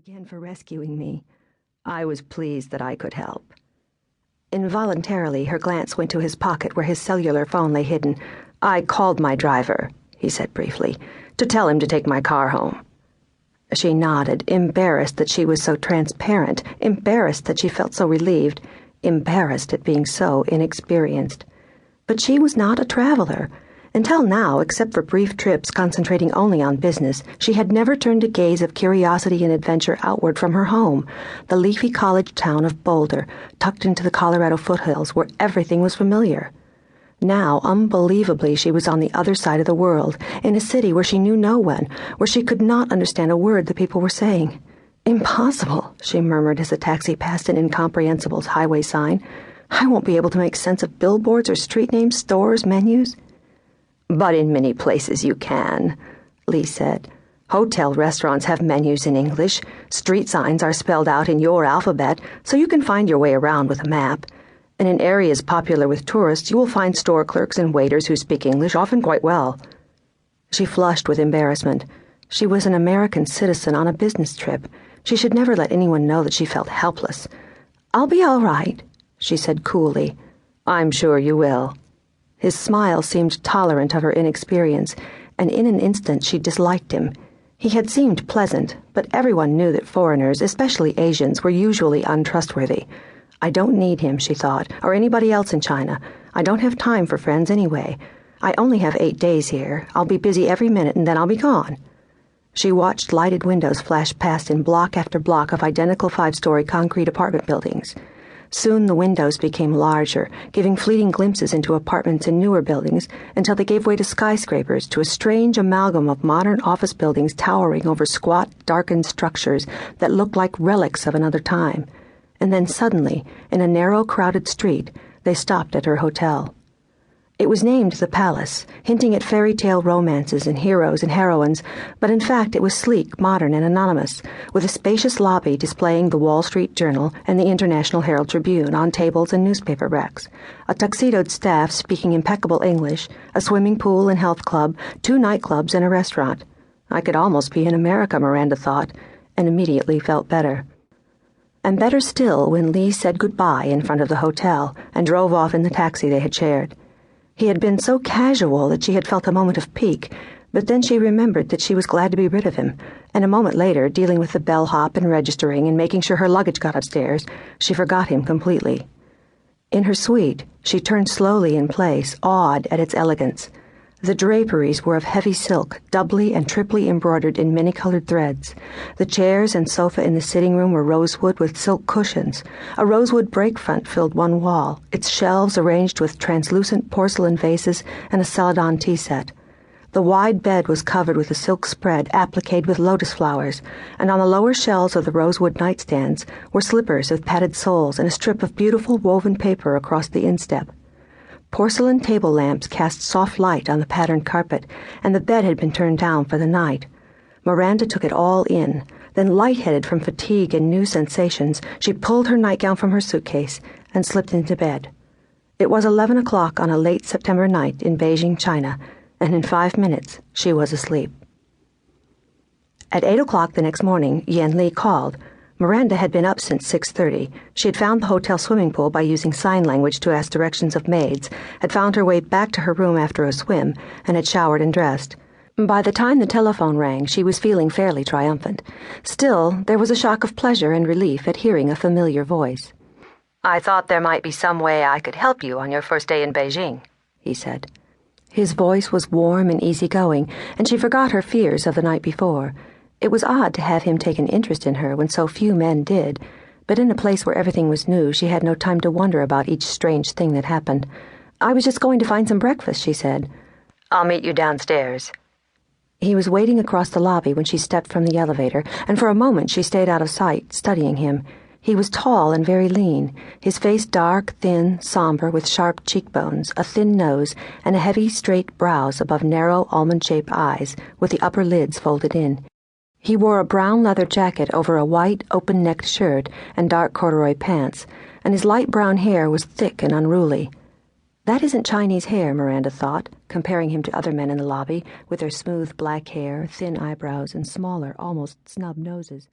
again for rescuing me. I was pleased that I could help. Involuntarily, her glance went to his pocket where his cellular phone lay hidden. I called my driver, he said briefly, to tell him to take my car home. She nodded, embarrassed that she was so transparent, embarrassed that she felt so relieved, embarrassed at being so inexperienced. But she was not a traveler. Until now, except for brief trips concentrating only on business, she had never turned a gaze of curiosity and adventure outward from her home, the leafy college town of Boulder, tucked into the Colorado foothills where everything was familiar. Now, unbelievably, she was on the other side of the world, in a city where she knew no one, where she could not understand a word the people were saying. "Impossible," she murmured as the taxi passed an incomprehensible highway sign. "I won't be able to make sense of billboards or street names, stores, menus." "But in many places you can," Li said. "Hotel restaurants have menus in English. Street signs are spelled out in your alphabet, so you can find your way around with a map. And in areas popular with tourists, you will find store clerks and waiters who speak English, often quite well." She flushed with embarrassment. She was an American citizen on a business trip. She should never let anyone know that she felt helpless. "I'll be all right," she said coolly. "I'm sure you will." His smile seemed tolerant of her inexperience, and in an instant she disliked him. He had seemed pleasant, but everyone knew that foreigners, especially Asians, were usually untrustworthy. "I don't need him," she thought, "or anybody else in China. I don't have time for friends anyway. I only have 8 days here. I'll be busy every minute and then I'll be gone." She watched lighted windows flash past in block after block of identical 5-story concrete apartment buildings. Soon the windows became larger, giving fleeting glimpses into apartments in newer buildings, until they gave way to skyscrapers, to a strange amalgam of modern office buildings towering over squat, darkened structures that looked like relics of another time. And then suddenly, in a narrow, crowded street, they stopped at her hotel. It was named the Palace, hinting at fairy tale romances and heroes and heroines, but in fact it was sleek, modern, and anonymous, with a spacious lobby displaying the Wall Street Journal and the International Herald Tribune on tables and newspaper racks, a tuxedoed staff speaking impeccable English, a swimming pool and health club, 2 nightclubs, and a restaurant. I could almost be in America, Miranda thought, and immediately felt better. And better still when Li said goodbye in front of the hotel and drove off in the taxi they had shared. He had been so casual that she had felt a moment of pique, but then she remembered that she was glad to be rid of him, and a moment later, dealing with the bellhop and registering and making sure her luggage got upstairs, she forgot him completely. In her suite, she turned slowly in place, awed at its elegance. The draperies were of heavy silk, doubly and triply embroidered in many-colored threads. The chairs and sofa in the sitting room were rosewood with silk cushions. A rosewood break-front filled one wall, its shelves arranged with translucent porcelain vases and a celadon tea set. The wide bed was covered with a silk spread appliqued with lotus flowers, and on the lower shelves of the rosewood nightstands were slippers with padded soles and a strip of beautiful woven paper across the instep. Porcelain table lamps cast soft light on the patterned carpet, and the bed had been turned down for the night. Miranda took it all in. Then, lightheaded from fatigue and new sensations, she pulled her nightgown from her suitcase and slipped into bed. It was 11 o'clock on a late September night in Beijing, China, and in 5 minutes she was asleep. At 8 o'clock the next morning, Yuan Li called. Miranda had been up since 6:30. She had found the hotel swimming pool by using sign language to ask directions of maids, had found her way back to her room after a swim, and had showered and dressed. By the time the telephone rang, she was feeling fairly triumphant. Still, there was a shock of pleasure and relief at hearing a familiar voice. "I thought there might be some way I could help you on your first day in Beijing," he said. His voice was warm and easygoing, and she forgot her fears of the night before. It was odd to have him take an interest in her when so few men did, but in a place where everything was new, she had no time to wonder about each strange thing that happened. "I was just going to find some breakfast," she said. "I'll meet you downstairs." He was waiting across the lobby when she stepped from the elevator, and for a moment she stayed out of sight, studying him. He was tall and very lean, his face dark, thin, somber, with sharp cheekbones, a thin nose, and a heavy, straight brows above narrow, almond-shaped eyes, with the upper lids folded in. He wore a brown leather jacket over a white, open-necked shirt and dark corduroy pants, and his light brown hair was thick and unruly. That isn't Chinese hair, Miranda thought, comparing him to other men in the lobby, with their smooth black hair, thin eyebrows, and smaller, almost snub noses.